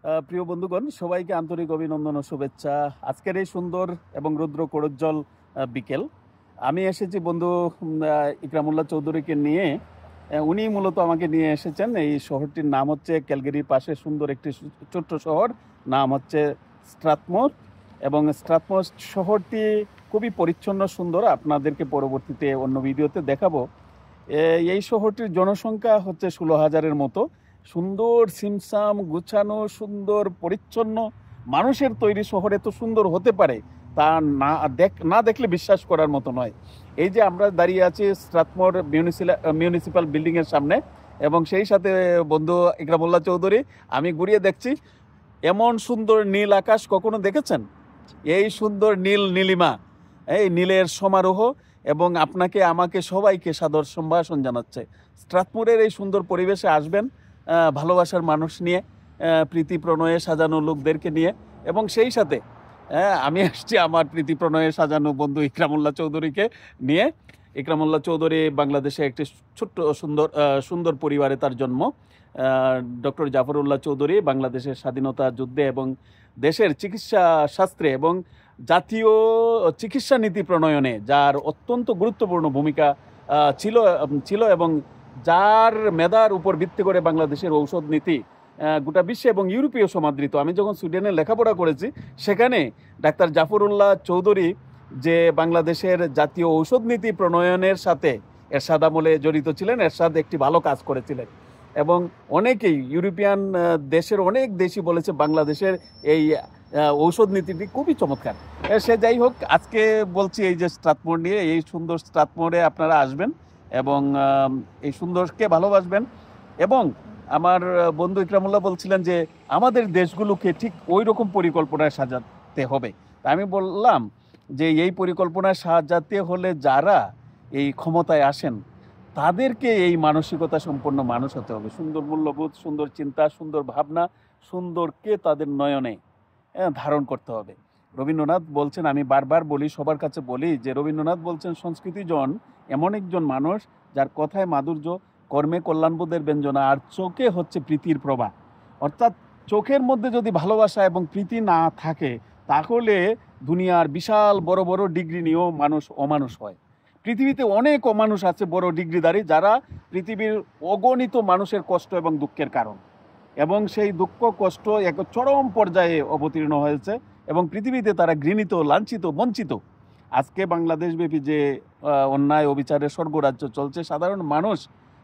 প্রিয় বন্ধুগণ, সবাইকে আন্তরিক অভিনন্দন ও শুভেচ্ছা। আজকের এই সুন্দর এবং রুদ্র কোরজ্জ্বল বিকেল আমি এসেছি বন্ধু ইকরামুল্লাহ চৌধুরীকে নিয়ে। উনি মূলত আমাকে নিয়ে এসেছেন। এই শহরটির নাম হচ্ছে ক্যালগেরির পাশে সুন্দর একটি ছোট্ট শহর, নাম হচ্ছে স্ট্রাথমোর। এবং স্ট্রাথমোর শহরটি খুবই পরিচ্ছন্ন, সুন্দর। আপনাদেরকে পরবর্তীতে অন্য ভিডিওতে দেখাবো। এই শহরটির জনসংখ্যা হচ্ছে 16,000-এর মতো। সুন্দর, সিমসাম, গুছানো, সুন্দর, পরিচ্ছন্ন। মানুষের তৈরি শহর এত সুন্দর হতে পারে তা না দেখলে বিশ্বাস করার মতো নয়। এই যে আমরা দাঁড়িয়ে আছি স্ট্রাথমোর মিউনিসিপাল বিল্ডিংয়ের সামনে, এবং সেই সাথে বন্ধু ইকরামুল্লাহ চৌধুরী। আমি ঘুরিয়ে দেখছি, এমন সুন্দর নীল আকাশ কখনো দেখেছেন? এই সুন্দর নীলিমা, এই নীলের সমারোহ, এবং আপনাকে, আমাকে, সবাইকে সাদর সম্ভাষণ জানাচ্ছে। স্ট্রাথমোরের এই সুন্দর পরিবেশে আসবেন ভালোবাসার মানুষ নিয়ে, প্রীতি প্রণয়ে সাজানো লোকদেরকে নিয়ে, এবং সেই সাথে আমি আসছি আমার প্রীতি প্রণয়ে সাজানো বন্ধু ইকরামুল্লাহ চৌধুরীকে নিয়ে। ইকরামুল্লাহ চৌধুরী বাংলাদেশে একটি ছোট্ট সুন্দর পরিবারে তার জন্ম। ডক্টর জাফরুল্লাহ চৌধুরী বাংলাদেশের স্বাধীনতা যুদ্ধে এবং দেশের চিকিৎসা শাস্ত্রে এবং জাতীয় চিকিৎসা নীতি প্রণয়নে যার অত্যন্ত গুরুত্বপূর্ণ ভূমিকা ছিল এবং যার মেধার উপর ভিত্তি করে বাংলাদেশের ঔষধ নীতি গোটা বিশ্বে এবং ইউরোপীয় সমাদৃত। আমি যখন সুইডেনে লেখাপড়া করেছি, সেখানে ডাক্তার জাফরুল্লাহ চৌধুরী যে বাংলাদেশের জাতীয় ঔষধ নীতি প্রণয়নের সাথে এরশাদ আমলে জড়িত ছিলেন। এরশাদ একটি ভালো কাজ করেছিলেন, এবং অনেকেই ইউরোপিয়ান দেশের অনেক দেশই বলেছে বাংলাদেশের এই ঔষধ নীতিটি খুবই চমৎকার। সে যাই হোক, আজকে বলছি এই যে স্ট্রাথমোর নিয়ে, এই সুন্দর স্ট্রাথমোরে আপনারা আসবেন এবং এই সুন্দরকে ভালোবাসবেন। এবং আমার বন্ধু ইকরামুল্লাহ বলছিলেন যে আমাদের দেশগুলোকে ঠিক ওই রকম পরিকল্পনায় সাজাতে হবে। তা আমি বললাম যে এই পরিকল্পনায় সাজাতে হলে যারা এই ক্ষমতায় আসেন তাদেরকে এই মানসিকতা সম্পন্ন মানুষ হতে হবে। সুন্দর মূল্যবোধ, সুন্দর চিন্তা, সুন্দর ভাবনা, সুন্দরকে তাদের নয়নে ধারণ করতে হবে। রবীন্দ্রনাথ বলছেন, আমি বারবার বলি, সবার কাছে বলি, যে রবীন্দ্রনাথ বলছেন সংস্কৃতিজন এমন একজন মানুষ যার কথায় মাধুর্য, কর্মে কল্যাণবোধের ব্যঞ্জনা, আর চোখে হচ্ছে প্রীতির প্রভা। অর্থাৎ চোখের মধ্যে যদি ভালোবাসা এবং প্রীতি না থাকে, তাহলে দুনিয়ার বিশাল বড় বড় ডিগ্রি নিয়েও মানুষ অমানুষ হয়। পৃথিবীতে অনেক অমানুষ আছে বড় ডিগ্রিধারী, যারা পৃথিবীর অগণিত মানুষের কষ্ট এবং দুঃখের কারণ, এবং সেই দুঃখ কষ্ট এক চরম পর্যায়ে অবতীর্ণ হয়েছে, এবং পৃথিবীতে তারা ঘৃণিত, লাঞ্ছিত, বঞ্চিত। আজকে বাংলাদেশব্যাপী যে অন্যায় অবিচারের স্বর্গরাজ্য চলছে, সাধারণ মানুষ,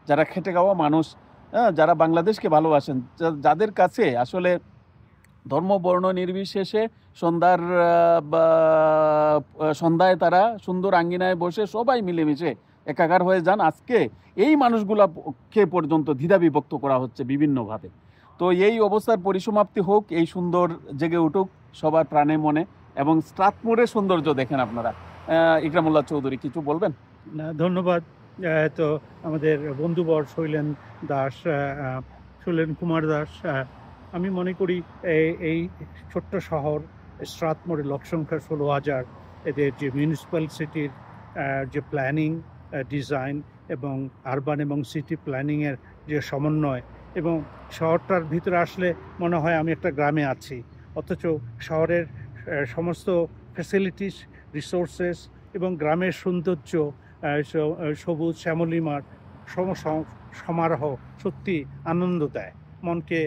যারা খেটে খাওয়া মানুষ, যারা বাংলাদেশকে ভালোবাসেন, যাদের কাছে আসলে ধর্ম বর্ণ নির্বিশেষে সন্ধ্যায় তারা সুন্দর আঙ্গিনায় বসে সবাই মিলেমিশে একাকার হয়ে যান, আজকে এই মানুষগুলোকে পর্যন্ত দ্বিধাবিভক্ত করা হচ্ছে বিভিন্নভাবে। তো এই অবস্থার পরিসমাপ্তি হোক, এই সুন্দর জেগে উঠুক সবার প্রাণে মনে, এবং স্ট্রাথমোরের সৌন্দর্য দেখেন আপনারা। ইকরামুল্লাহ চৌধুরী, কিছু বলবেন? না, ধন্যবাদ। তো আমাদের বন্ধুবর শৈলেন কুমার দাস, আমি মনে করি এই ছোট্ট শহর স্ট্রাথমোরের লোকসংখ্যা 16,000, এদের যে মিউনিসিপ্যাল সিটির যে প্ল্যানিং, ডিজাইন এবং আরবান এবং সিটি প্ল্যানিংয়ের যে সমন্বয়, এবং শহরটার ভিতরে আসলে মনে হয় আমি একটা গ্রামে আছি, অথচ শহরের সমস্ত ফ্যাসিলিটিস, রিসোর্সেস এবং গ্রামের সৌন্দর্য, সবুজ শ্যামলিমার সমারোহ সত্যি আনন্দ দেয়, মনকে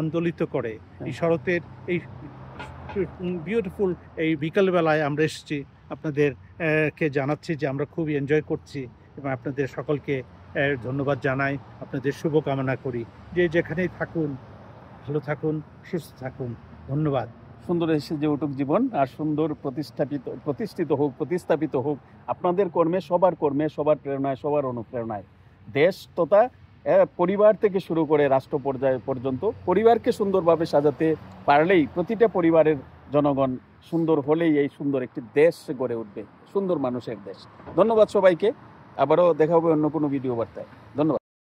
আন্দোলিত করে। এই শরতের এই বিউটিফুল এই বিকালবেলায় আমরা এসেছি, আপনাদেরকে জানাচ্ছি যে আমরা খুবই এনজয় করছি, এবং আপনাদের সকলকে ধন্যবাদ জানাই, আপনাদের শুভকামনা করি। যে যেখানেই থাকুন, ভালো থাকুন, সুস্থ থাকুন। ধন্যবাদ। সুন্দর এসে যে উঠুক জীবন, আর সুন্দর প্রতিস্থাপিত হোক আপনাদের কর্মে, সবার প্রেরণায়, সবার অনুপ্রেরণায়। দেশ তথা পরিবার থেকে শুরু করে রাষ্ট্র পর্যায় পর্যন্ত পরিবারকে সুন্দরভাবে সাজাতে পারলেই, প্রতিটা পরিবারের জনগণ সুন্দর হলেই এই সুন্দর একটি দেশ গড়ে উঠবে, সুন্দর মানুষের দেশ। ধন্যবাদ সবাইকে। আবারও দেখা হবে অন্য কোনো ভিডিও বার্তায়।